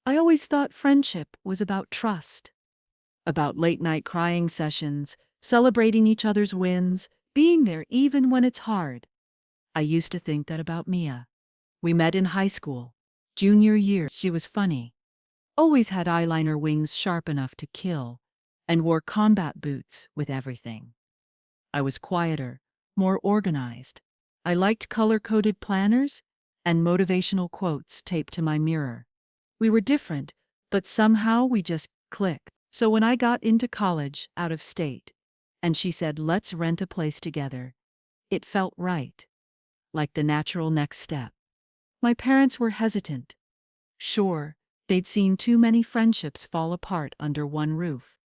I always thought friendship was about trust, about late-night crying sessions, celebrating each other's wins, being there even when it's hard. I used to think that about Mia. We met in high school. Junior year, she was funny, always had eyeliner wings sharp enough to kill, and wore combat boots with everything. I was quieter, more organized. I liked color-coded planners and motivational quotes taped to my mirror. We were different, but somehow we just clicked. So when I got into college out of state, and she said, let's rent a place together, it felt right, like the natural next step. My parents were hesitant. Sure, they'd seen too many friendships fall apart under one roof.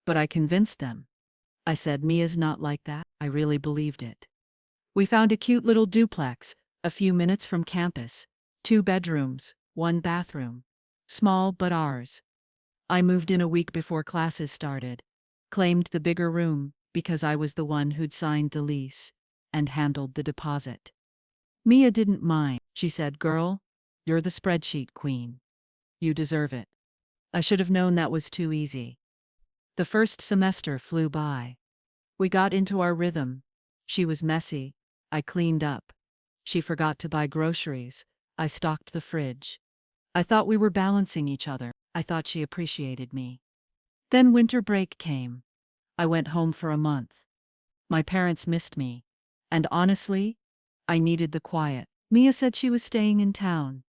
But I convinced them. I said, Mia's not like that. I really believed it. We found a cute little duplex, a few minutes from campus. 2 bedrooms, 1 bathroom. Small but ours. I moved in a week before classes started. Claimed the bigger room because I was the one who'd signed the lease and handled the deposit. Mia didn't mind. She said, girl, you're the spreadsheet queen. You deserve it. I should have known that was too easy. The first semester flew by. We got into our rhythm. She was messy. I cleaned up. She forgot to buy groceries. I stocked the fridge. I thought we were balancing each other. I thought she appreciated me. Then winter break came. I went home for a month. My parents missed me. And honestly, I needed the quiet. Mia said she was staying in town.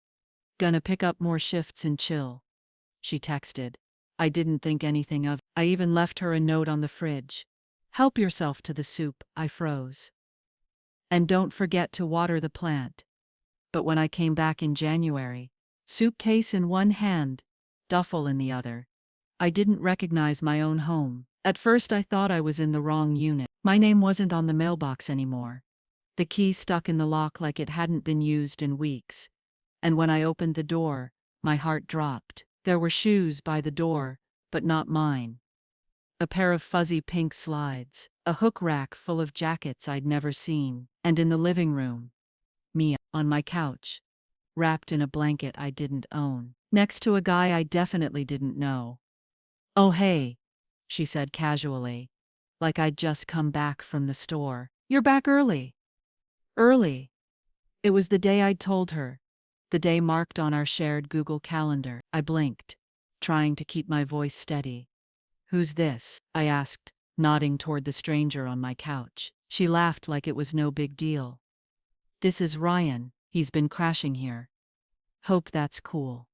Gonna pick up more shifts and chill. She texted. I didn't think anything of it. I even left her a note on the fridge. Help yourself to the soup. I froze. And don't forget to water the plant. But when I came back in January, suitcase in one hand, duffel in the other, I didn't recognize my own home. At first I thought I was in the wrong unit. My name wasn't on the mailbox anymore. The key stuck in the lock like it hadn't been used in weeks. And when I opened the door, my heart dropped. There were shoes by the door, but not mine. A pair of fuzzy pink slides, a hook rack full of jackets I'd never seen, and in the living room, Mia, on my couch, wrapped in a blanket I didn't own, next to a guy I definitely didn't know. Oh hey, she said casually, like I'd just come back from the store. You're back early. Early. It was the day I'd told her, the day marked on our shared Google Calendar. I blinked, trying to keep my voice steady. Who's this? I asked, nodding toward the stranger on my couch. She laughed like it was no big deal. This is Ryan. He's been crashing here. Hope that's cool.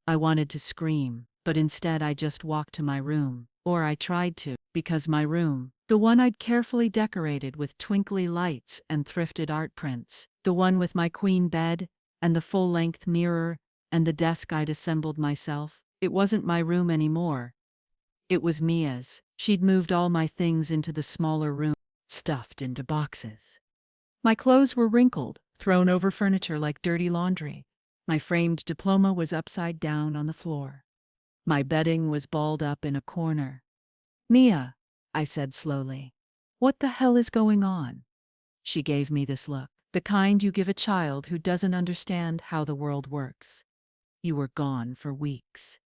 I wanted to scream, but instead I just walked to my room, or I tried to, because my room, the one I'd carefully decorated with twinkly lights and thrifted art prints, the one with my queen bed and the full-length mirror and the desk I'd assembled myself, it wasn't my room anymore. It was Mia's. She'd moved all my things into the smaller room, stuffed into boxes. My clothes were wrinkled, thrown over furniture like dirty laundry. My framed diploma was upside down on the floor. My bedding was balled up in a corner. Mia, I said slowly, what the hell is going on? She gave me this look, the kind you give a child who doesn't understand how the world works. You were gone for weeks.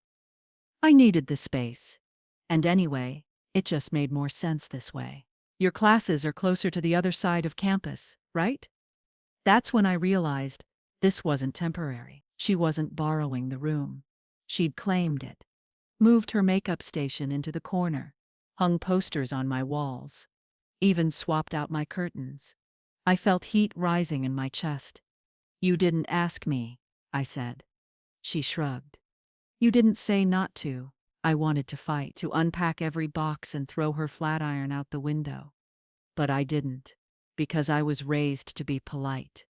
I needed the space. And anyway, it just made more sense this way. Your classes are closer to the other side of campus, right? That's when I realized this wasn't temporary. She wasn't borrowing the room. She'd claimed it. Moved her makeup station into the corner. Hung posters on my walls. Even swapped out my curtains. I felt heat rising in my chest. You didn't ask me, I said. She shrugged. You didn't say not to. I wanted to fight, to unpack every box and throw her flat iron out the window. But I didn't, because I was raised to be polite.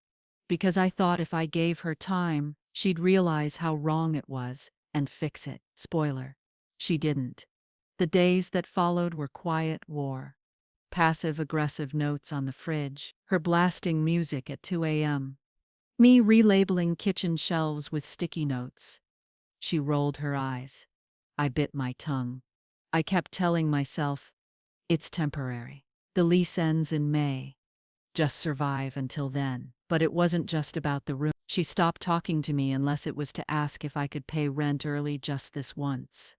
Because I thought if I gave her time, she'd realize how wrong it was and fix it. Spoiler. She didn't. The days that followed were quiet war. Passive-aggressive notes on the fridge, her blasting music at 2 a.m. Me relabeling kitchen shelves with sticky notes. She rolled her eyes. I bit my tongue. I kept telling myself, it's temporary. The lease ends in May. just survive until then. But it wasn't just about the room. She stopped talking to me unless it was to ask if I could pay rent early just this once.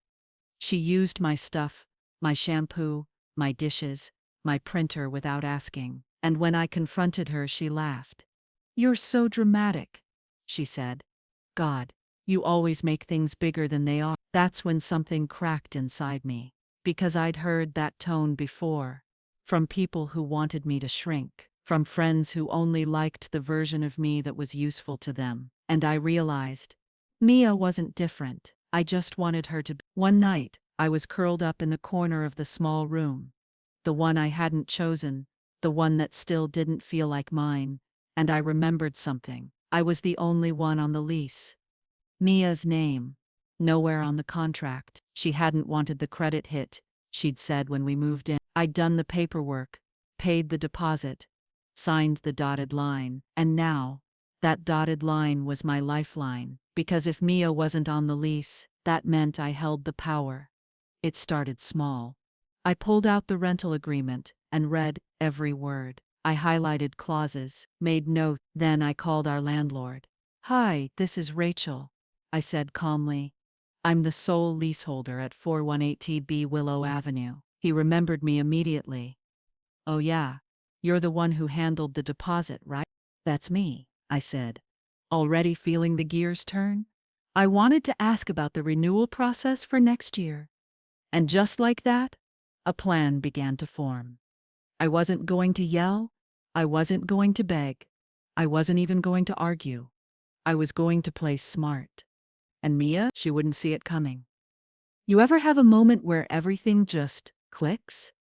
She used my stuff, my shampoo, my dishes, my printer without asking. And when I confronted her, she laughed. "You're so dramatic," she said. "God, you always make things bigger than they are." That's when something cracked inside me, because I'd heard that tone before, from people who wanted me to shrink, from friends who only liked the version of me that was useful to them. And I realized Mia wasn't different. I just wanted her to be. One night, I was curled up in the corner of the small room, the one I hadn't chosen, the one that still didn't feel like mine, and I remembered something. I was the only one on the lease. Mia's name, nowhere on the contract. She hadn't wanted the credit hit, she'd said when we moved in. I'd done the paperwork, paid the deposit, signed the dotted line, and now, that dotted line was my lifeline, because if Mia wasn't on the lease, that meant I held the power. It started small. I pulled out the rental agreement and read every word. I highlighted clauses, made notes, then I called our landlord. "Hi, this is Rachel," I said calmly. "I'm the sole leaseholder at 418B Willow Avenue." He remembered me immediately. "Oh yeah, you're the one who handled the deposit, right?" "That's me," I said, already feeling the gears turn. I wanted to ask about the renewal process for next year. And just like that, a plan began to form. I wasn't going to yell. I wasn't going to beg. I wasn't even going to argue. I was going to play smart. And Mia, she wouldn't see it coming. You ever have a moment where everything just clicks?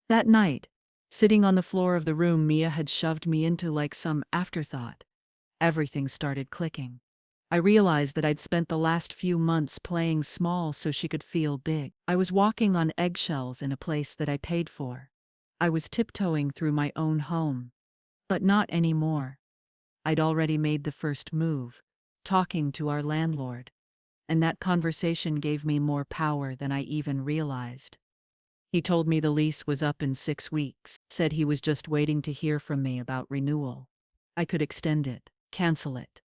That night, sitting on the floor of the room Mia had shoved me into like some afterthought, everything started clicking. I realized that I'd spent the last few months playing small so she could feel big. I was walking on eggshells in a place that I paid for. I was tiptoeing through my own home. But not anymore. I'd already made the first move, talking to our landlord. And that conversation gave me more power than I even realized. He told me the lease was up in 6 weeks, said he was just waiting to hear from me about renewal. I could extend it, cancel it,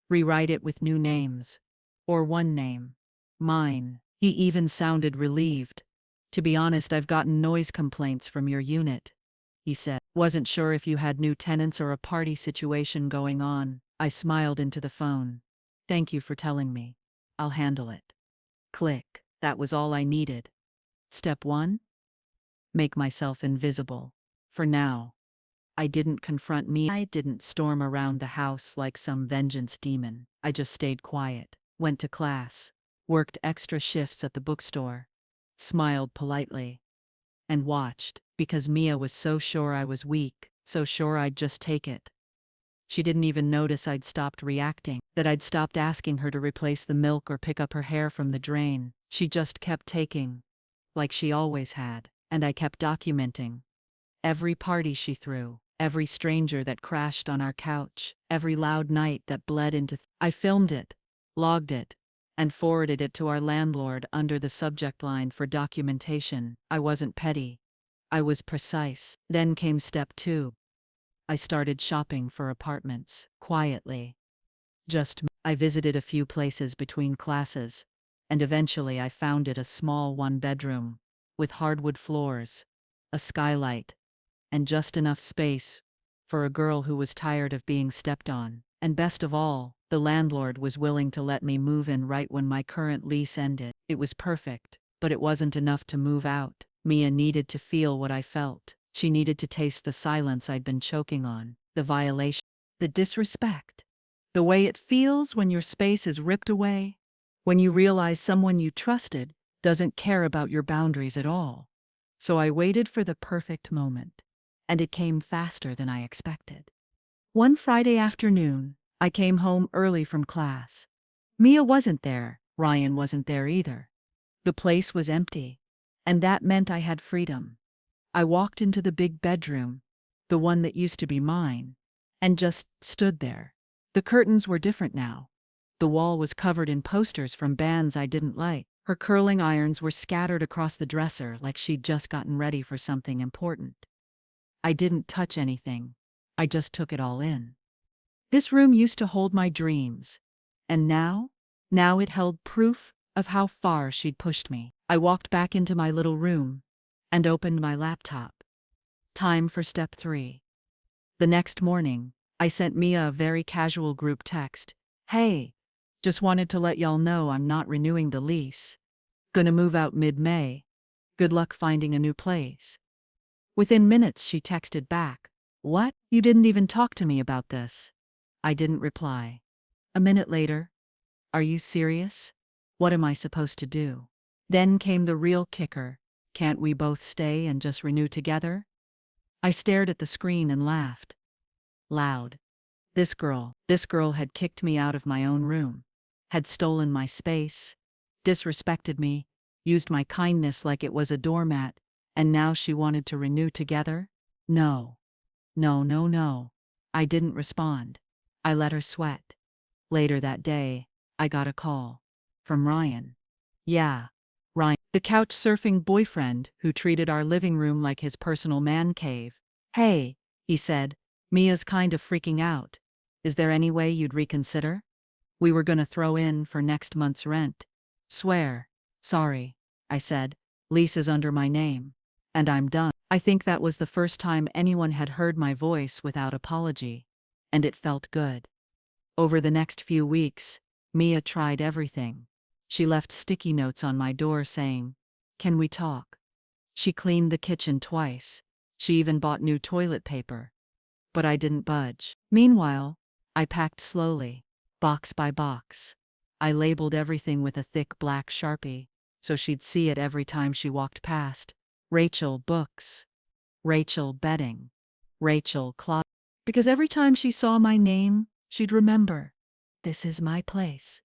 rewrite it with new names. Or one name. Mine. He even sounded relieved. "To be honest, I've gotten noise complaints from your unit," he said. "Wasn't sure if you had new tenants or a party situation going on." I smiled into the phone. "Thank you for telling me. I'll handle it." Click. That was all I needed. Step 1? Make myself invisible. For now. I didn't confront me. I didn't storm around the house like some vengeance demon. I just stayed quiet, went to class, worked extra shifts at the bookstore, smiled politely, and watched, because Mia was so sure I was weak, so sure I'd just take it. She didn't even notice I'd stopped reacting, that I'd stopped asking her to replace the milk or pick up her hair from the drain. She just kept taking, like she always had, and I kept documenting. Every party she threw, every stranger that crashed on our couch, every loud night that bled into. I filmed it, logged it, and forwarded it to our landlord under the subject line for documentation. I wasn't petty. I was precise. Then came step 2. I started shopping for apartments, quietly. Just me. I visited a few places between classes, and eventually I found it a small one-bedroom, with hardwood floors, a skylight, and just enough space for a girl who was tired of being stepped on. And best of all, the landlord was willing to let me move in right when my current lease ended. It was perfect, but it wasn't enough to move out. Mia needed to feel what I felt. She needed to taste the silence I'd been choking on, the violation, the disrespect, the way it feels when your space is ripped away, when you realize someone you trusted doesn't care about your boundaries at all. So I waited for the perfect moment. And it came faster than I expected. One Friday afternoon, I came home early from class. Mia wasn't there, Ryan wasn't there either. The place was empty, and that meant I had freedom. I walked into the big bedroom, the one that used to be mine, and just stood there. The curtains were different now. The wall was covered in posters from bands I didn't like. Her curling irons were scattered across the dresser like she'd just gotten ready for something important. I didn't touch anything. I just took it all in. This room used to hold my dreams. And now it held proof of how far she'd pushed me. I walked back into my little room and opened my laptop. Time for step 3. The next morning, I sent Mia a very casual group text. Hey, just wanted to let y'all know I'm not renewing the lease. Gonna move out mid-May. Good luck finding a new place. Within minutes, she texted back. What? You didn't even talk to me about this. I didn't reply. A minute later, are you serious? What am I supposed to do? Then came the real kicker. Can't we both stay and just renew together? I stared at the screen and laughed. Loud. This girl had kicked me out of my own room, had stolen my space, disrespected me, used my kindness like it was a doormat, and now she wanted to renew together? No. No, no, no. I didn't respond. I let her sweat. Later that day, I got a call. From Ryan. Yeah, Ryan. The couch surfing boyfriend who treated our living room like his personal man cave. Hey, he said, Mia's kind of freaking out. Is there any way you'd reconsider? We were gonna throw in for next month's rent. Swear. Sorry, I said. Lease is under my name. And I'm done. I think that was the first time anyone had heard my voice without apology. And it felt good. Over the next few weeks, Mia tried everything. She left sticky notes on my door saying, "Can we talk?" She cleaned the kitchen twice. She even bought new toilet paper. But I didn't budge. Meanwhile, I packed slowly, box by box. I labeled everything with a thick black Sharpie, so she'd see it every time she walked past. Rachel books. Rachel bedding. Rachel closet. Because every time she saw my name, she'd remember. This is my place.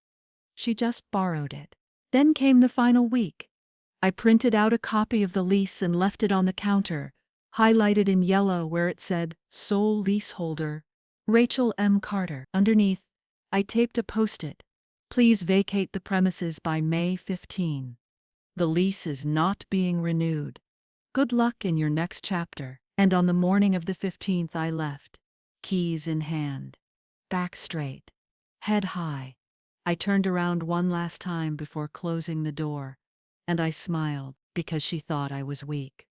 She just borrowed it. Then came the final week. I printed out a copy of the lease and left it on the counter, highlighted in yellow where it said, Sole Leaseholder, Rachel M. Carter. Underneath, I taped a post-it. Please vacate the premises by May 15. The lease is not being renewed. Good luck in your next chapter. And on the morning of the 15th I left, keys in hand, back straight, head high. I turned around one last time before closing the door, and I smiled because she thought I was weak.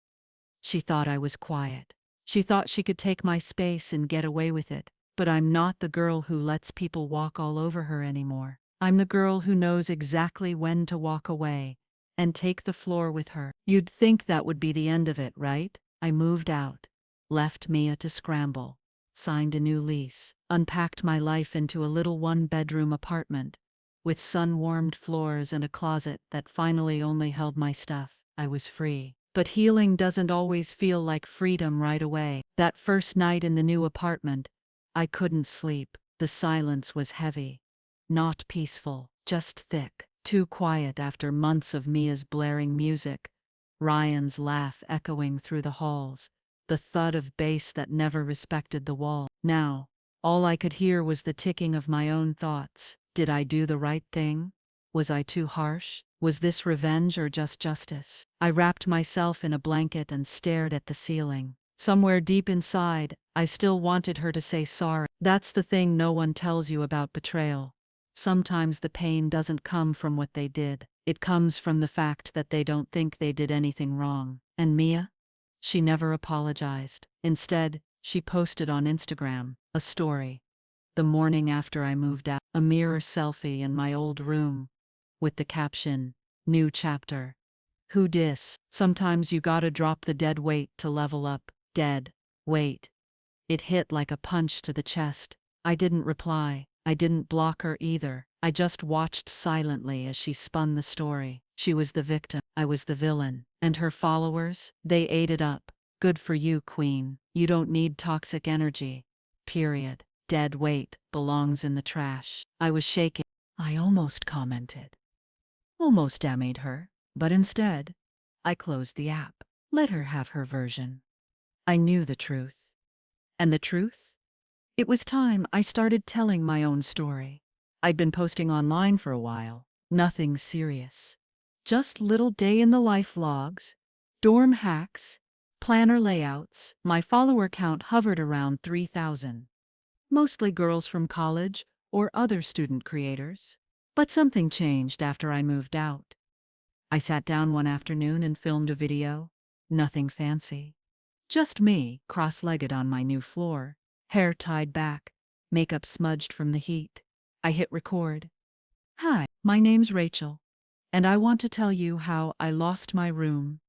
She thought I was quiet. She thought she could take my space and get away with it. But I'm not the girl who lets people walk all over her anymore. I'm the girl who knows exactly when to walk away and take the floor with her. You'd think that would be the end of it, right? I moved out, left Mia to scramble, signed a new lease, unpacked my life into a little one-bedroom apartment with sun-warmed floors and a closet that finally only held my stuff. I was free. But healing doesn't always feel like freedom right away. That first night in the new apartment, I couldn't sleep. The silence was heavy. Not peaceful, just thick. Too quiet after months of Mia's blaring music. Ryan's laugh echoing through the halls. The thud of bass that never respected the wall. Now, all I could hear was the ticking of my own thoughts. Did I do the right thing? Was I too harsh? Was this revenge or just justice? I wrapped myself in a blanket and stared at the ceiling. Somewhere deep inside, I still wanted her to say sorry. That's the thing no one tells you about betrayal. Sometimes the pain doesn't come from what they did. It comes from the fact that they don't think they did anything wrong. And Mia? She never apologized. Instead, she posted on Instagram a story. The morning after I moved out, a mirror selfie in my old room, with the caption, New Chapter. Who dis? Sometimes you gotta drop the dead weight to level up. Dead weight. It hit like a punch to the chest. I didn't reply. I didn't block her either. I just watched silently as she spun the story. She was the victim. I was the villain. And her followers? They ate it up. Good for you, Queen. You don't need toxic energy. Period. Dead weight belongs in the trash. I was shaking. I almost commented. Almost damaged her. But instead, I closed the app. Let her have her version. I knew the truth. And the truth? It was time I started telling my own story. I'd been posting online for a while. Nothing serious. Just little day-in-the-life vlogs, dorm hacks, planner layouts, my follower count hovered around 3,000. Mostly girls from college or other student creators. But something changed after I moved out. I sat down one afternoon and filmed a video. Nothing fancy. Just me, cross-legged on my new floor, hair tied back, makeup smudged from the heat. I hit record. Hi, my name's Rachel, and I want to tell you how I lost my room,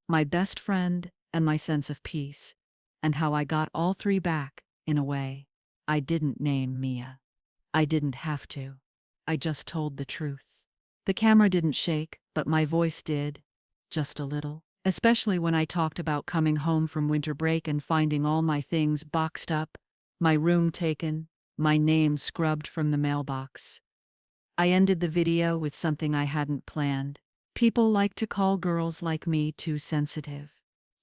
my best friend, and my sense of peace, and how I got all three back, in a way. I didn't name Mia. I didn't have to. I just told the truth. The camera didn't shake, but my voice did, just a little. Especially when I talked about coming home from winter break and finding all my things boxed up, my room taken, my name scrubbed from the mailbox. I ended the video with something I hadn't planned. People like to call girls like me too sensitive,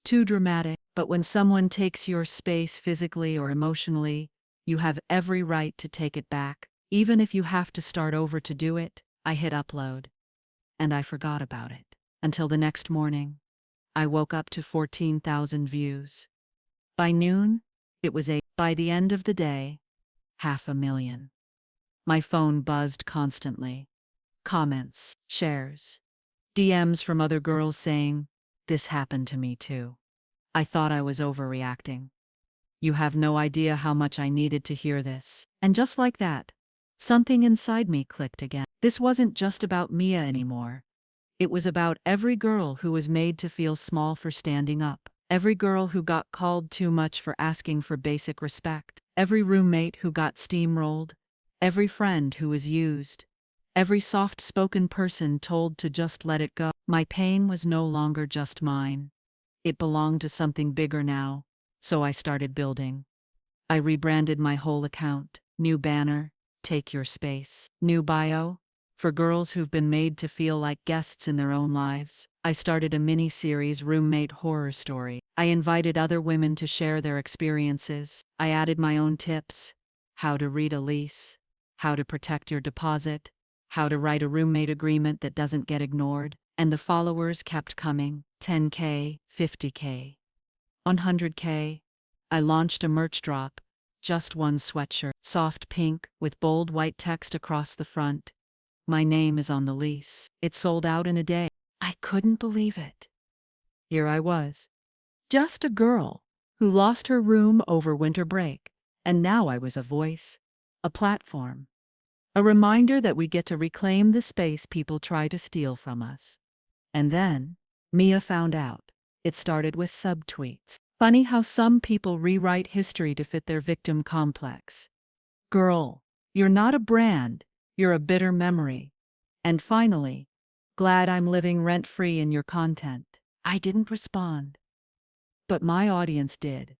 too dramatic, but when someone takes your space physically or emotionally, you have every right to take it back, even if you have to start over to do it. I hit upload, and I forgot about it until the next morning. I woke up to 14,000 views. By noon, it was 8. By the end of the day, 500,000. My phone buzzed constantly. Comments, shares, DMs from other girls saying, "This happened to me too." I thought I was overreacting. You have no idea how much I needed to hear this. And just like that, something inside me clicked again. This wasn't just about Mia anymore. It was about every girl who was made to feel small for standing up. Every girl who got called too much for asking for basic respect. Every roommate who got steamrolled. Every friend who was used. Every soft-spoken person told to just let it go. My pain was no longer just mine. It belonged to something bigger now, so I started building. I rebranded my whole account. New banner, "Take Your Space." New bio, for girls who've been made to feel like guests in their own lives. I started a mini-series, Roommate Horror Story. I invited other women to share their experiences. I added my own tips: how to read a lease, how to protect your deposit, how to write a roommate agreement that doesn't get ignored. And the followers kept coming. 10K, 50K, 100K. I launched a merch drop, just one sweatshirt, soft pink with bold white text across the front. "My name is on the lease." It sold out in a day. I couldn't believe it. Here I was, just a girl who lost her room over winter break, and now I was a voice, a platform, a reminder that we get to reclaim the space people try to steal from us. And then, Mia found out. It started with subtweets. Funny how some people rewrite history to fit their victim complex. "Girl, you're not a brand, you're a bitter memory." And finally, "Glad I'm living rent-free in your content." I didn't respond, but my audience did.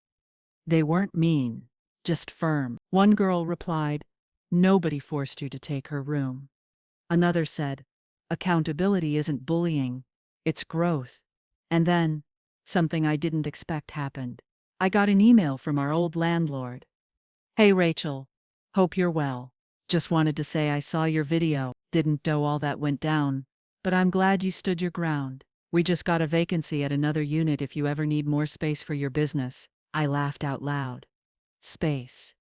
They weren't mean, just firm. One girl replied, "Nobody forced you to take her room." Another said, "Accountability isn't bullying, it's growth." And then, something I didn't expect happened. I got an email from our old landlord. "Hey Rachel, hope you're well. Just wanted to say I saw your video. Didn't know all that went down, but I'm glad you stood your ground. We just got a vacancy at another unit if you ever need more space for your business." I laughed out loud. Space.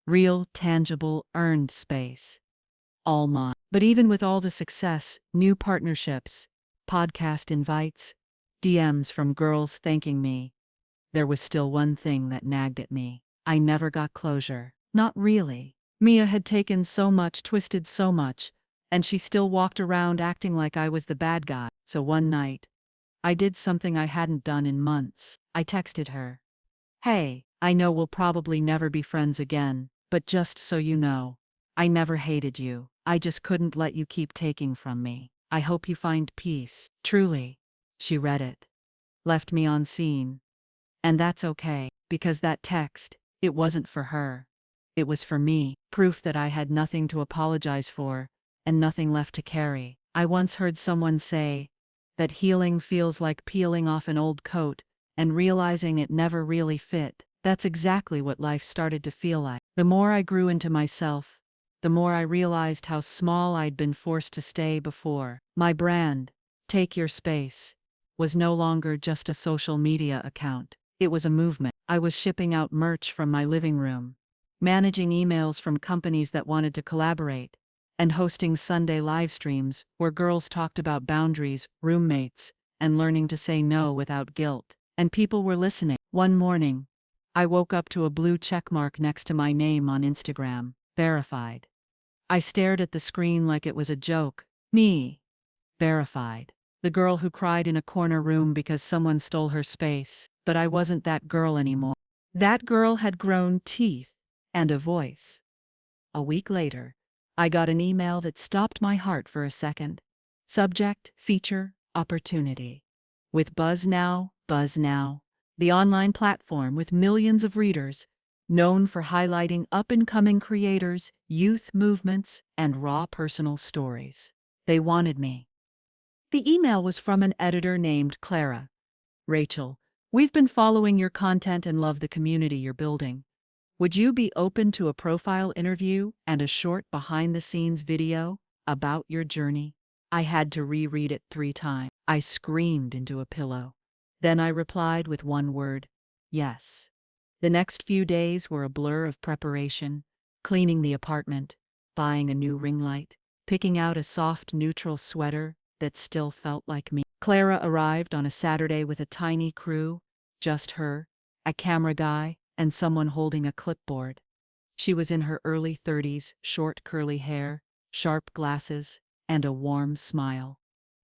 Real, tangible, earned space. All mine. But even with all the success, new partnerships, podcast invites, DMs from girls thanking me, there was still one thing that nagged at me. I never got closure. Not really. Mia had taken so much, twisted so much, and she still walked around acting like I was the bad guy. So one night, I did something I hadn't done in months. I texted her. "Hey, I know we'll probably never be friends again, but just so you know, I never hated you. I just couldn't let you keep taking from me. I hope you find peace. Truly." She read it. Left me on scene. And that's okay, because that text, it wasn't for her. It was for me. Proof that I had nothing to apologize for, and nothing left to carry. I once heard someone say that healing feels like peeling off an old coat and realizing it never really fit. That's exactly what life started to feel like. The more I grew into myself, the more I realized how small I'd been forced to stay before. My brand, "Take Your Space," was no longer just a social media account. It was a movement. I was shipping out merch from my living room, managing emails from companies that wanted to collaborate, and hosting Sunday live streams where girls talked about boundaries, roommates, and learning to say no without guilt. And people were listening. One morning, I woke up to a blue checkmark next to my name on Instagram, verified. I stared at the screen like it was a joke. Me. Verified. The girl who cried in a corner room because someone stole her space. But I wasn't that girl anymore. That girl had grown teeth and a voice. A week later, I got an email that stopped my heart for a second. Subject, feature, opportunity. With Buzz Now, the online platform with millions of readers, known for highlighting up-and-coming creators, youth movements, and raw personal stories. They wanted me. The email was from an editor named Clara. Rachel, we've been following your content and love the community you're building. Would you be open to a profile interview and a short behind-the-scenes video about your journey? I had to reread it 3 times. I screamed into a pillow. Then I replied with one word, yes. The next few days were a blur of preparation, cleaning the apartment, buying a new ring light, picking out a soft neutral sweater that still felt like me. Clara arrived on a Saturday with a tiny crew, just her, a camera guy, and someone holding a clipboard. She was in her early 30s, short curly hair, sharp glasses, and a warm smile.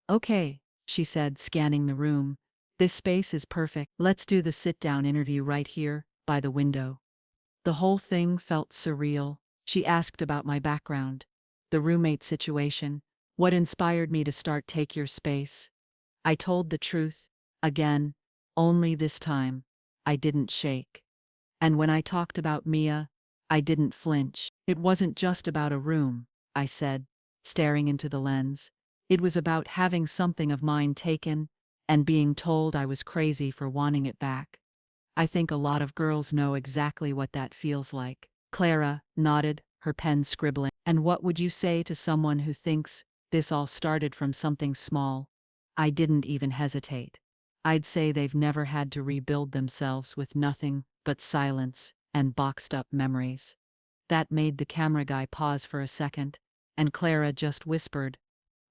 Okay, she said, scanning the room. This space is perfect. Let's do the sit-down interview right here, by the window. The whole thing felt surreal. She asked about my background, the roommate situation, what inspired me to start Take Your Space. I told the truth, again, only this time, I didn't shake. And when I talked about Mia, I didn't flinch. It wasn't just about a room, I said, staring into the lens. It was about having something of mine taken and being told I was crazy for wanting it back. I think a lot of girls know exactly what that feels like. Clara nodded, her pen scribbling. And what would you say to someone who thinks this all started from something small? I didn't even hesitate. I'd say they've never had to rebuild themselves with nothing but silence and boxed up memories. That made the camera guy pause for a second, and Clara just whispered,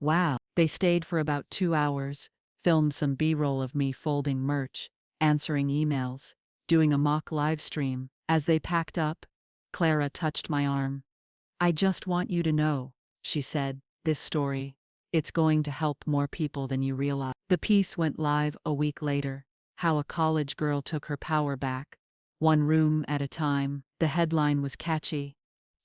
wow. They stayed for about 2 hours, filmed some B-roll of me folding merch, answering emails, doing a mock live stream. As they packed up, Clara touched my arm. I just want you to know, she said, this story, it's going to help more people than you realize. The piece went live a week later, how a college girl took her power back, one room at a time. The headline was catchy.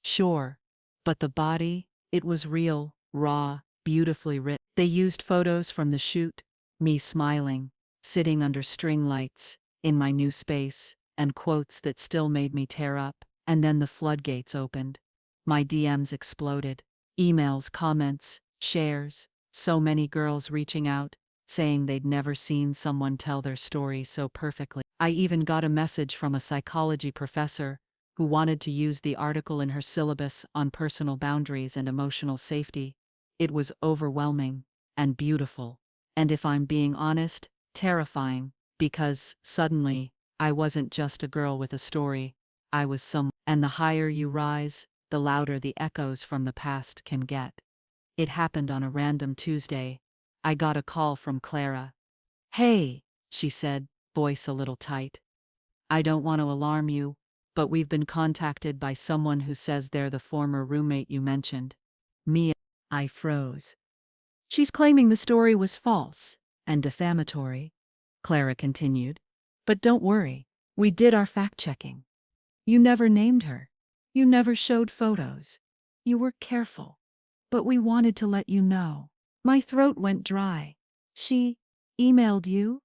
Sure, but the body, it was real, raw, beautifully written. They used photos from the shoot, me smiling, sitting under string lights, in my new space, and quotes that still made me tear up. And then the floodgates opened. My DMs exploded. Emails, comments, shares, so many girls reaching out, saying they'd never seen someone tell their story so perfectly. I even got a message from a psychology professor who wanted to use the article in her syllabus on personal boundaries and emotional safety. It was overwhelming and beautiful. And if I'm being honest, terrifying, because suddenly, I wasn't just a girl with a story, I was someone. And the higher you rise, the louder the echoes from the past can get. It happened on a random Tuesday. I got a call from Clara. Hey, she said, voice a little tight. I don't want to alarm you, but we've been contacted by someone who says they're the former roommate you mentioned. Mia. I froze. She's claiming the story was false and defamatory, Clara continued. But don't worry, we did our fact-checking. You never named her. You never showed photos. You were careful. But we wanted to let you know. My throat went dry. She emailed you?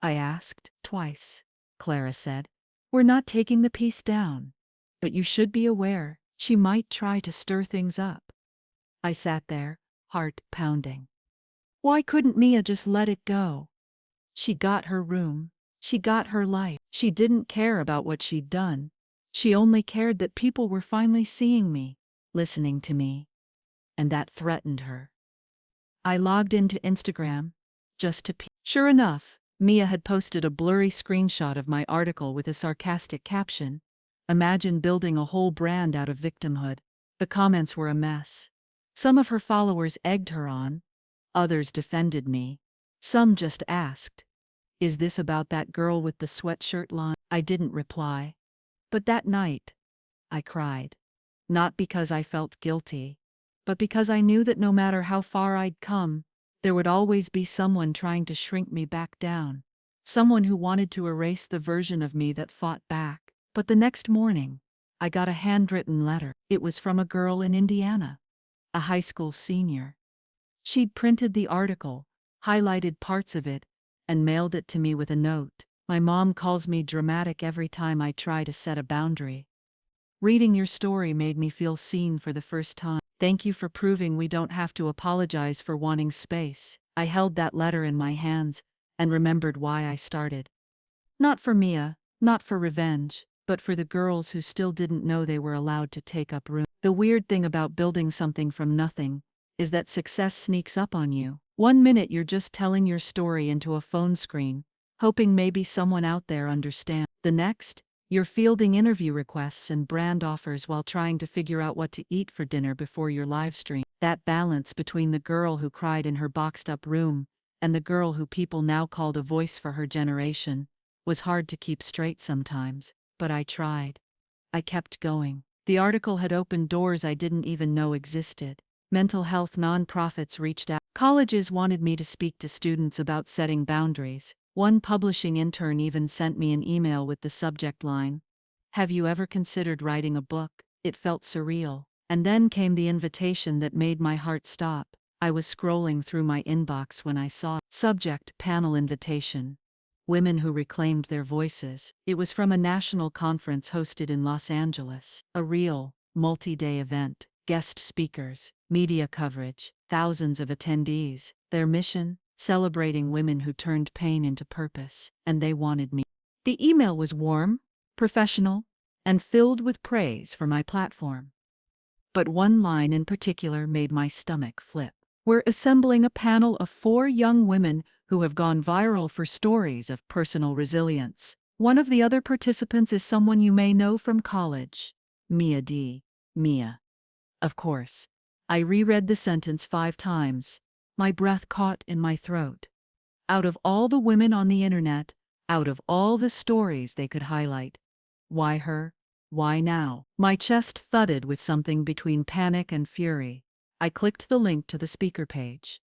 I asked. Twice, Clara said. We're not taking the piece down. But you should be aware, she might try to stir things up. I sat there, heart pounding. Why couldn't Mia just let it go? She got her room. She got her life. She didn't care about what she'd done. She only cared that people were finally seeing me, listening to me. And that threatened her. I logged into Instagram, just to peek. Sure enough, Mia had posted a blurry screenshot of my article with a sarcastic caption. Imagine building a whole brand out of victimhood. The comments were a mess. Some of her followers egged her on, others defended me. Some just asked, "Is this about that girl with the sweatshirt line?" I didn't reply. But that night, I cried. Not because I felt guilty, but because I knew that no matter how far I'd come, there would always be someone trying to shrink me back down. Someone who wanted to erase the version of me that fought back. But the next morning, I got a handwritten letter. It was from a girl in Indiana, a high school senior. She'd printed the article, highlighted parts of it, and mailed it to me with a note. My mom calls me dramatic every time I try to set a boundary. Reading your story made me feel seen for the first time. Thank you for proving we don't have to apologize for wanting space. I held that letter in my hands and remembered why I started. Not for Mia, not for revenge, but for the girls who still didn't know they were allowed to take up room. The weird thing about building something from nothing is that success sneaks up on you. One minute you're just telling your story into a phone screen, hoping maybe someone out there understands. The next, you're fielding interview requests and brand offers while trying to figure out what to eat for dinner before your live stream. That balance between the girl who cried in her boxed-up room and the girl who people now called a voice for her generation was hard to keep straight sometimes, but I tried. I kept going. The article had opened doors I didn't even know existed. Mental health nonprofits reached out. Colleges wanted me to speak to students about setting boundaries. One publishing intern even sent me an email with the subject line, "Have you ever considered writing a book?" It felt surreal. And then came the invitation that made my heart stop. I was scrolling through my inbox when I saw subject panel invitation. Women who reclaimed their voices. It was from a national conference hosted in Los Angeles. A real, multi-day event. Guest speakers, media coverage, thousands of attendees. Their mission? Celebrating women who turned pain into purpose. And they wanted me. The email was warm, professional, and filled with praise for my platform. But one line in particular made my stomach flip. "We're assembling a panel of 4 young women who have gone viral for stories of personal resilience. One of the other participants is someone you may know from college. Mia D. Mia." Of course. I reread the sentence 5 times, my breath caught in my throat. Out of all the women on the internet, out of all the stories they could highlight, why her? Why now? My chest thudded with something between panic and fury. I clicked the link to the speaker page.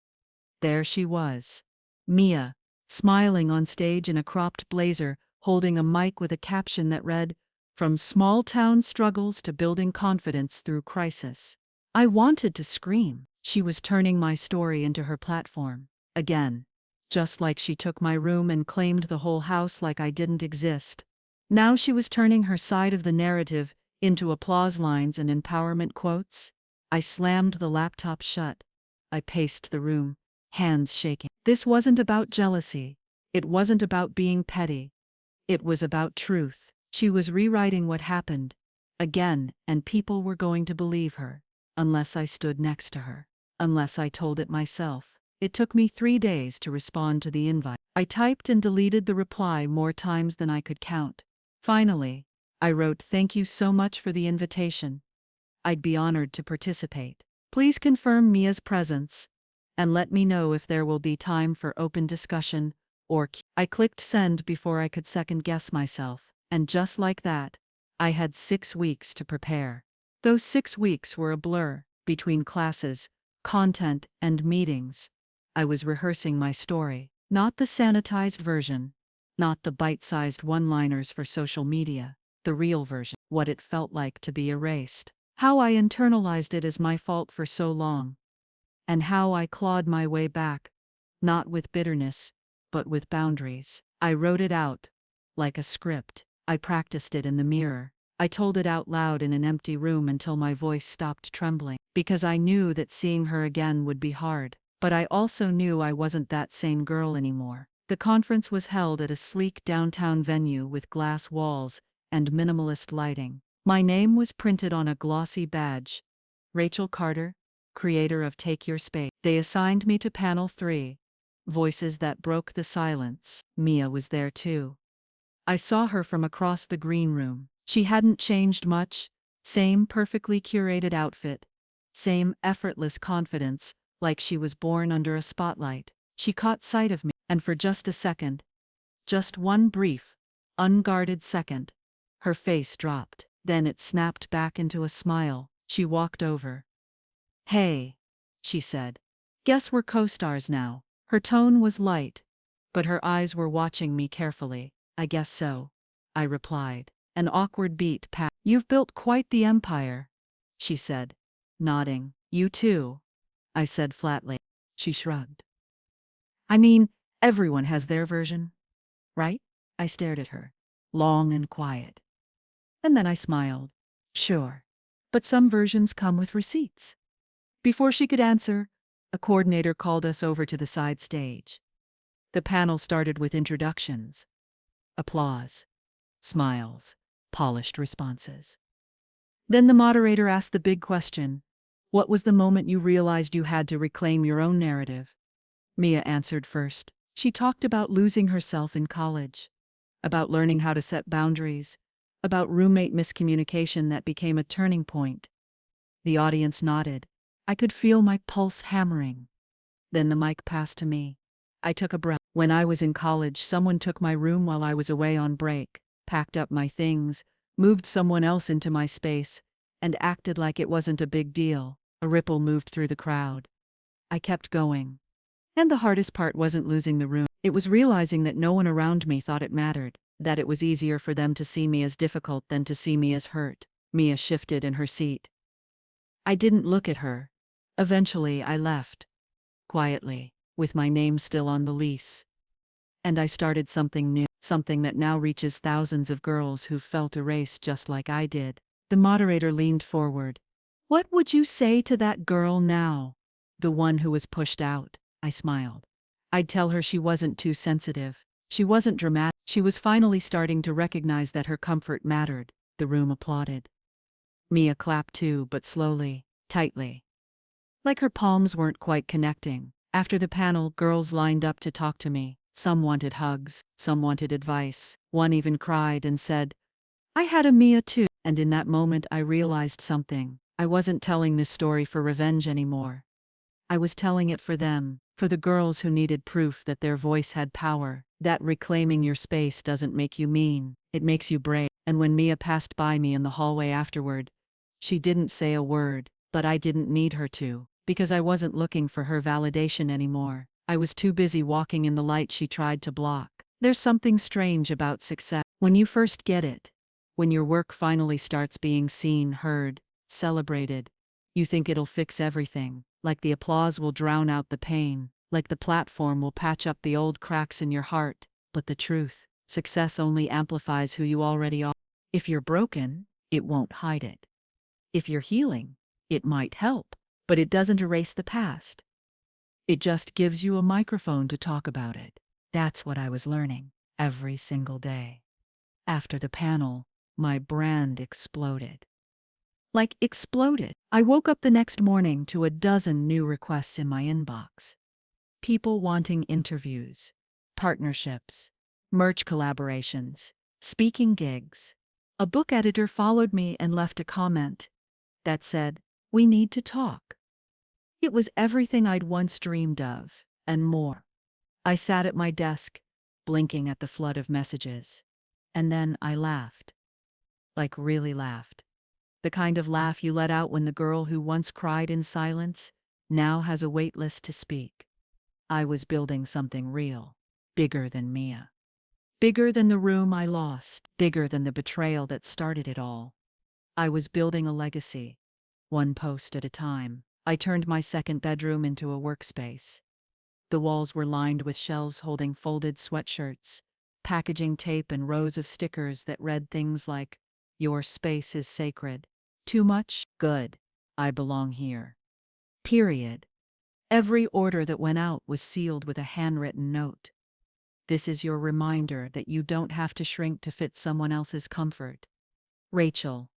There she was. Mia, smiling on stage in a cropped blazer, holding a mic with a caption that read, "From small-town struggles to building confidence through crisis." I wanted to scream. She was turning my story into her platform. Again. Just like she took my room and claimed the whole house like I didn't exist. Now she was turning her side of the narrative into applause lines and empowerment quotes. I slammed the laptop shut. I paced the room, hands shaking. This wasn't about jealousy. It wasn't about being petty. It was about truth. She was rewriting what happened, again, and people were going to believe her, unless I stood next to her, unless I told it myself. It took me 3 days to respond to the invite. I typed and deleted the reply more times than I could count. Finally, I wrote, "Thank you so much for the invitation. I'd be honored to participate. Please confirm Mia's presence, and let me know if there will be time for open discussion or I clicked send before I could second-guess myself, and just like that, I had 6 weeks to prepare. Those 6 weeks were a blur, between classes, content, and meetings. I was rehearsing my story, not the sanitized version, not the bite-sized one-liners for social media, the real version, what it felt like to be erased, how I internalized it as my fault for so long, and how I clawed my way back, not with bitterness, but with boundaries. I wrote it out, like a script. I practiced it in the mirror. I told it out loud in an empty room until my voice stopped trembling, because I knew that seeing her again would be hard. But I also knew I wasn't that same girl anymore. The conference was held at a sleek downtown venue with glass walls and minimalist lighting. My name was printed on a glossy badge. Rachel Carter, creator of Take Your Space. They assigned me to panel 3. voices that broke the silence. Mia was there too. I saw her from across the green room. She hadn't changed much, same perfectly curated outfit, same effortless confidence, like she was born under a spotlight. She caught sight of me, and for just a second, just one brief, unguarded second, her face dropped. Then it snapped back into a smile. She walked over. "Hey," she said. "Guess we're co-stars now." Her tone was light, but her eyes were watching me carefully. "I guess so," I replied. An awkward beat passed. "You've built quite the empire," she said, nodding. "You too," I said flatly. She shrugged. "I mean, everyone has their version, right?" I stared at her, long and quiet. And then I smiled. "Sure. But some versions come with receipts." Before she could answer, a coordinator called us over to the side stage. The panel started with introductions, applause, smiles, polished responses. Then the moderator asked the big question: "What was the moment you realized you had to reclaim your own narrative?" Mia answered first. She talked about losing herself in college, about learning how to set boundaries, about roommate miscommunication that became a turning point. The audience nodded. I could feel my pulse hammering. Then the mic passed to me. I took a breath. When I was in college, someone took my room while I was away on break, packed up my things, moved someone else into my space, and acted like it wasn't a big deal. A ripple moved through the crowd. I kept going. And the hardest part wasn't losing the room. It was realizing that no one around me thought it mattered, that it was easier for them to see me as difficult than to see me as hurt. Mia shifted in her seat. I didn't look at her. Eventually, I left, quietly, with my name still on the lease. And I started something new, something that now reaches thousands of girls who've felt erased just like I did. The moderator leaned forward. "What would you say to that girl now? The one who was pushed out?" I smiled. I'd tell her she wasn't too sensitive. She wasn't dramatic. She was finally starting to recognize that her comfort mattered. The room applauded. Mia clapped too, but slowly, tightly. Like her palms weren't quite connecting. After the panel, girls lined up to talk to me. Some wanted hugs, some wanted advice. One even cried and said, "I had a Mia too." And in that moment I realized something. I wasn't telling this story for revenge anymore. I was telling it for them, for the girls who needed proof that their voice had power, that reclaiming your space doesn't make you mean, it makes you brave. And when Mia passed by me in the hallway afterward, she didn't say a word, but I didn't need her to, because I wasn't looking for her validation anymore. I was too busy walking in the light she tried to block. There's something strange about success. When you first get it, when your work finally starts being seen, heard, celebrated, you think it'll fix everything, like the applause will drown out the pain, like the platform will patch up the old cracks in your heart. But the truth, success only amplifies who you already are. If you're broken, it won't hide it. If you're healing, it might help, but it doesn't erase the past. It just gives you a microphone to talk about it. That's what I was learning every single day. After the panel, my brand exploded. Like exploded. I woke up the next morning to a dozen new requests in my inbox. People wanting interviews, partnerships, merch collaborations, speaking gigs. A book editor followed me and left a comment that said, "We need to talk." It was everything I'd once dreamed of, and more. I sat at my desk, blinking at the flood of messages. And then I laughed. Like really laughed. The kind of laugh you let out when the girl who once cried in silence now has a wait list to speak. I was building something real, bigger than Mia. Bigger than the room I lost, bigger than the betrayal that started it all. I was building a legacy, one post at a time. I turned my second bedroom into a workspace. The walls were lined with shelves holding folded sweatshirts, packaging tape, and rows of stickers that read things like, "Your space is sacred." Too much? Good. I belong here. Period. Every order that went out was sealed with a handwritten note. "This is your reminder that you don't have to shrink to fit someone else's comfort." Rachel.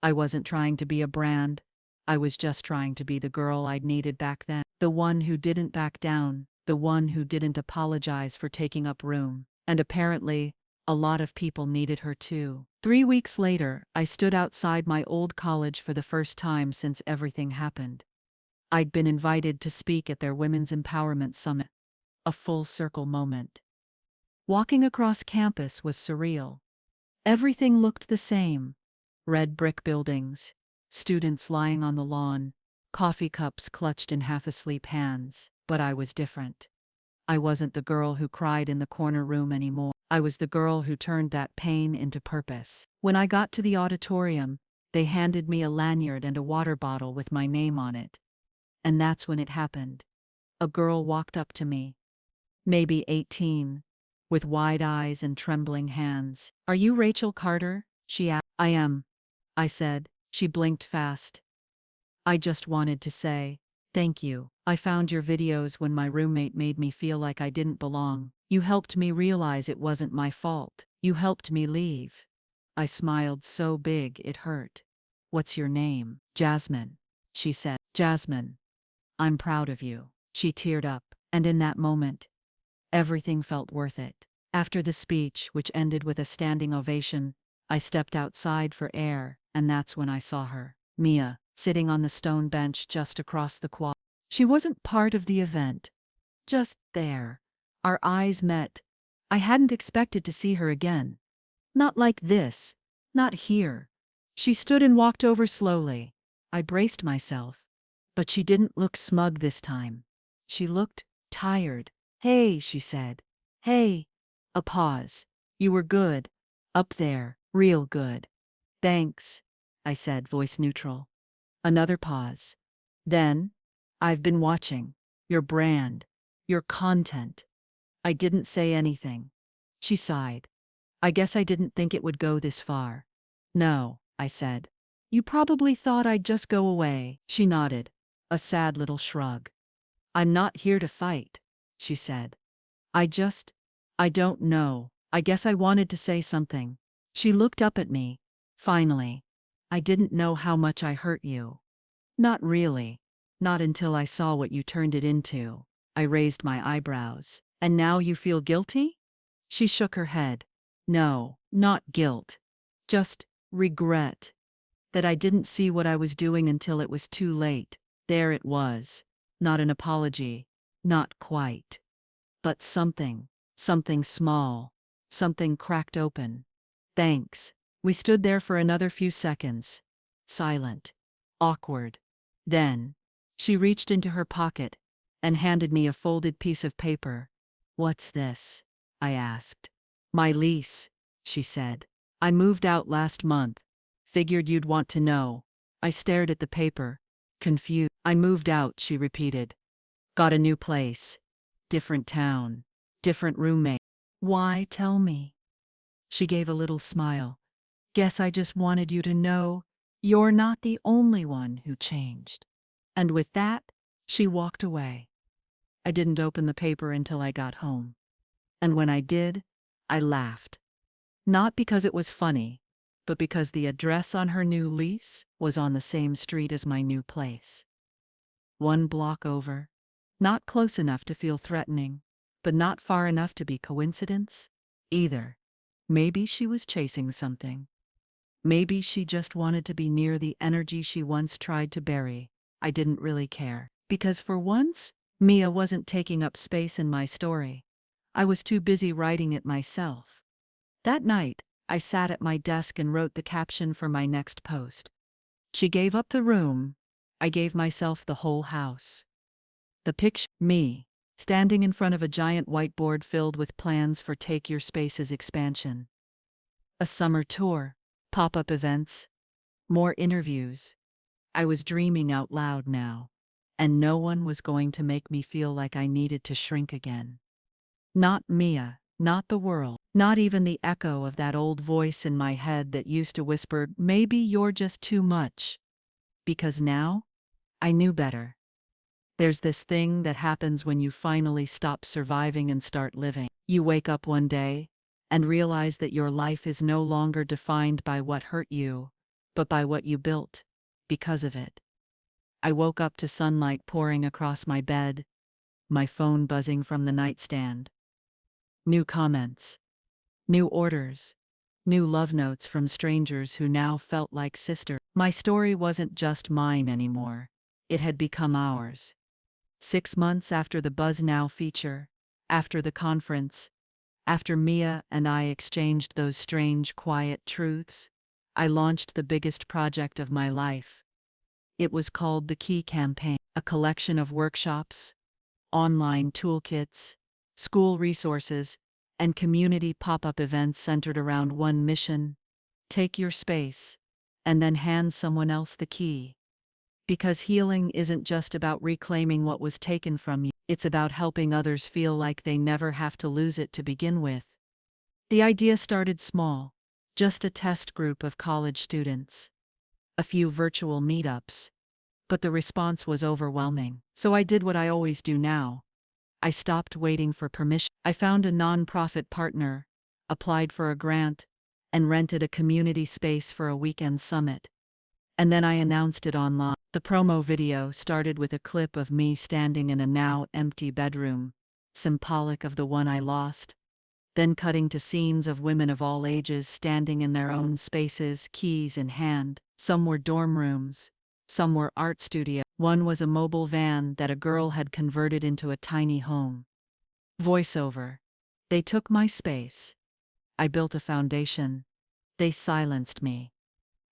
I wasn't trying to be a brand. I was just trying to be the girl I'd needed back then. The one who didn't back down, the one who didn't apologize for taking up room. And apparently, a lot of people needed her too. 3 weeks later, I stood outside my old college for the first time since everything happened. I'd been invited to speak at their Women's Empowerment Summit. A full circle moment. Walking across campus was surreal. Everything looked the same. Red brick buildings, students lying on the lawn, coffee cups clutched in half-asleep hands. But I was different. I wasn't the girl who cried in the corner room anymore. I was the girl who turned that pain into purpose. When I got to the auditorium, they handed me a lanyard and a water bottle with my name on it. And that's when it happened. A girl walked up to me, maybe 18, with wide eyes and trembling hands. "Are you Rachel Carter?" she asked. "I am," I said. She blinked fast. "I just wanted to say, thank you. I found your videos when my roommate made me feel like I didn't belong. You helped me realize it wasn't my fault. You helped me leave." I smiled so big it hurt. "What's your name?" "Jasmine," she said. "Jasmine, I'm proud of you." She teared up, and in that moment, everything felt worth it. After the speech, which ended with a standing ovation, I stepped outside for air, and that's when I saw her. Mia, sitting on the stone bench just across the quad. She wasn't part of the event, just there. Our eyes met. I hadn't expected to see her again. Not like this. Not here. She stood and walked over slowly. I braced myself. But she didn't look smug this time. She looked tired. "Hey," she said. "Hey." A pause. "You were good. Up there. Real good." "Thanks," I said, voice neutral. Another pause. Then, "I've been watching. Your brand. Your content." I didn't say anything. She sighed. "I guess I didn't think it would go this far." "No," I said. "You probably thought I'd just go away." She nodded. A sad little shrug. "I'm not here to fight," she said. I don't know. I guess I wanted to say something." She looked up at me. "Finally. I didn't know how much I hurt you." "Not really. Not until I saw what you turned it into." I raised my eyebrows. "And now you feel guilty?" She shook her head. "No, not guilt. Just regret. That I didn't see what I was doing until it was too late. There it was. Not an apology. Not quite. But something small. Something cracked open. Thanks." We stood there for another few seconds. Silent. Awkward. Then, she reached into her pocket and handed me a folded piece of paper. "What's this?" I asked. "My lease," she said. "I moved out last month. Figured you'd want to know." I stared at the paper, confused. "I moved out," she repeated. "Got a new place. Different town. Different roommate." "Why tell me?" She gave a little smile. "Guess I just wanted you to know you're not the only one who changed." And with that, she walked away. I didn't open the paper until I got home. And when I did, I laughed. Not because it was funny, but because the address on her new lease was on the same street as my new place. 1 block over. Not close enough to feel threatening, but not far enough to be coincidence either. Maybe she was chasing something. Maybe she just wanted to be near the energy she once tried to bury. I didn't really care. Because for once, Mia wasn't taking up space in my story. I was too busy writing it myself. That night, I sat at my desk and wrote the caption for my next post. She gave up the room. I gave myself the whole house. The picture, me, standing in front of a giant whiteboard filled with plans for Take Your Space's expansion. A summer tour, pop-up events, more interviews. I was dreaming out loud now, and no one was going to make me feel like I needed to shrink again. Not Mia, not the world, not even the echo of that old voice in my head that used to whisper, "Maybe you're just too much." Because now, I knew better. There's this thing that happens when you finally stop surviving and start living. You wake up one day and realize that your life is no longer defined by what hurt you, but by what you built because of it. I woke up to sunlight pouring across my bed, my phone buzzing from the nightstand. New comments, new orders, new love notes from strangers who now felt like sisters. My story wasn't just mine anymore. It had become ours. 6 months after the Buzz Now feature, after the conference, after Mia and I exchanged those strange, quiet truths, I launched the biggest project of my life. It was called the Key Campaign, a collection of workshops, online toolkits, school resources, and community pop-up events centered around one mission: take your space, and then hand someone else the key. Because healing isn't just about reclaiming what was taken from you, it's about helping others feel like they never have to lose it to begin with. The idea started small, just a test group of college students, a few virtual meetups, but the response was overwhelming. So I did what I always do now. I stopped waiting for permission. I found a nonprofit partner, applied for a grant, and rented a community space for a weekend summit. And then I announced it online. The promo video started with a clip of me standing in a now empty bedroom, symbolic of the one I lost, then cutting to scenes of women of all ages standing in their own spaces, keys in hand. Some were dorm rooms, some were art studios. One was a mobile van that a girl had converted into a tiny home. Voiceover. They took my space. I built a foundation. They silenced me.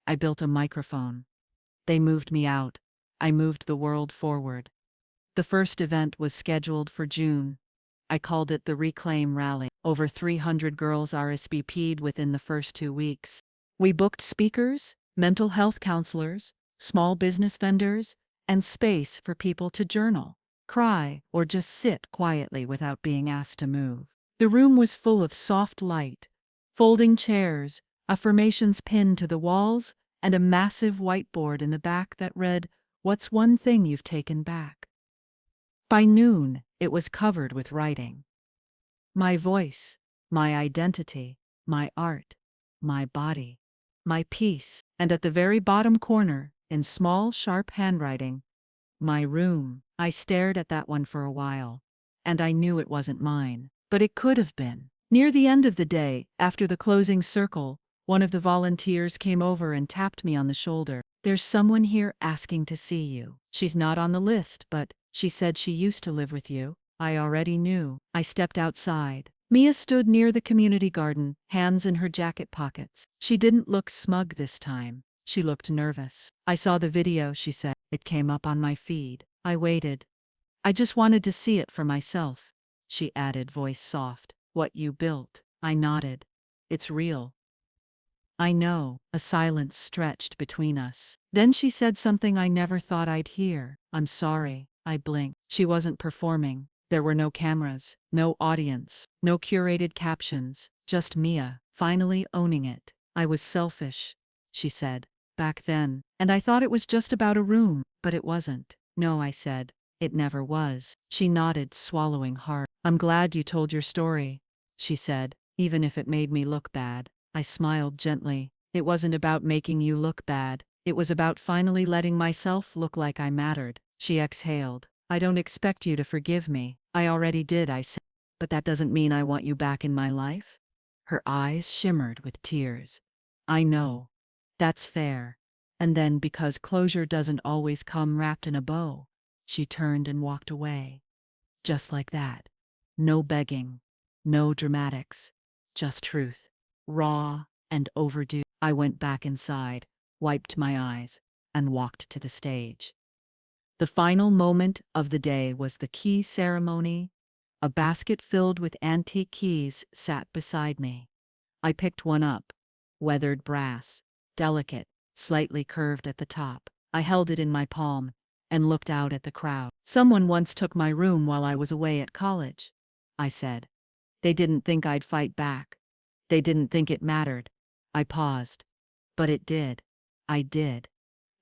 I built a microphone. They moved me out. I moved the world forward. The first event was scheduled for June. I called it the Reclaim Rally. Over 300 girls RSVP'd within the first 2 weeks. We booked speakers, mental health counselors, small business vendors, and space for people to journal, cry, or just sit quietly without being asked to move. The room was full of soft light, folding chairs, affirmations pinned to the walls, and a massive whiteboard in the back that read, "What's one thing you've taken back?" By noon, it was covered with writing. My voice, my identity, my art, my body, my peace. And at the very bottom corner, in small, sharp handwriting, my room. I stared at that one for a while, and I knew it wasn't mine, but it could have been. Near the end of the day, after the closing circle, one of the volunteers came over and tapped me on the shoulder. "There's someone here asking to see you. She's not on the list, but she said she used to live with you." I already knew. I stepped outside. Mia stood near the community garden, hands in her jacket pockets. She didn't look smug this time. She looked nervous. "I saw the video," she said. "It came up on my feed. I waited. I just wanted to see it for myself," she added, voice soft. "What you built." I nodded. "It's real." "I know." A silence stretched between us. Then she said something I never thought I'd hear. "I'm sorry." I blinked. She wasn't performing. There were no cameras, no audience, no curated captions, just Mia, finally owning it. "I was selfish," she said, "back then, and I thought it was just about a room, but it wasn't." "No," I said, "it never was." She nodded, swallowing hard. "I'm glad you told your story," she said, "even if it made me look bad." I smiled gently. "It wasn't about making you look bad. It was about finally letting myself look like I mattered." She exhaled. "I don't expect you to forgive me. I already did," I said. "But that doesn't mean I want you back in my life." Her eyes shimmered with tears. "I know. That's fair." And then, because closure doesn't always come wrapped in a bow, she turned and walked away. Just like that. No begging. No dramatics. Just truth. Raw and overdue. I went back inside, wiped my eyes, and walked to the stage. The final moment of the day was the key ceremony. A basket filled with antique keys sat beside me. I picked one up, weathered brass, delicate, slightly curved at the top. I held it in my palm and looked out at the crowd. "Someone once took my room while I was away at college," I said. "They didn't think I'd fight back. They didn't think it mattered." I paused. "But it did. I did."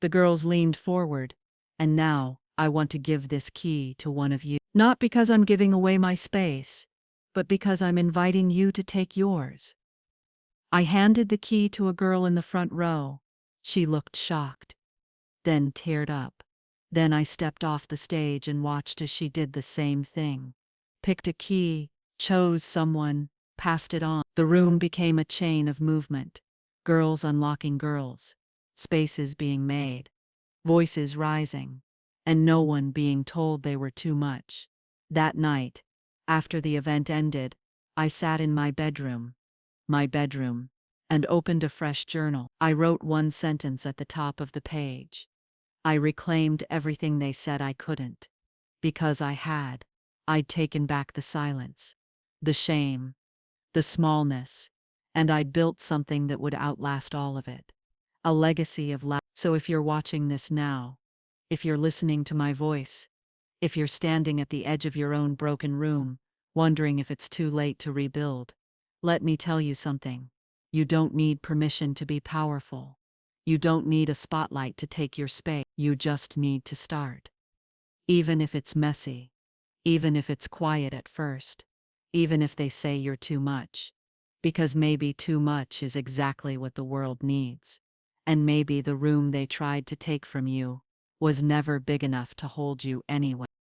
The girls leaned forward. "And now, I want to give this key to one of you. Not because I'm giving away my space, but because I'm inviting you to take yours." I handed the key to a girl in the front row. She looked shocked, then teared up. Then I stepped off the stage and watched as she did the same thing. Picked a key, chose someone, passed it on. The room became a chain of movement. Girls unlocking girls. Spaces being made. Voices rising. And no one being told they were too much. That night, after the event ended, I sat in my bedroom, and opened a fresh journal. I wrote one sentence at the top of the page. I reclaimed everything they said I couldn't. Because I had. I'd taken back the silence, the shame, the smallness, and I'd built something that would outlast all of it. A legacy of love. So if you're watching this now, if you're listening to my voice, if you're standing at the edge of your own broken room, wondering if it's too late to rebuild, let me tell you something. You don't need permission to be powerful. You don't need a spotlight to take your space. You just need to start. Even if it's messy, even if it's quiet at first, even if they say you're too much. Because maybe too much is exactly what the world needs. And maybe the room they tried to take from you was never big enough to hold you anyway.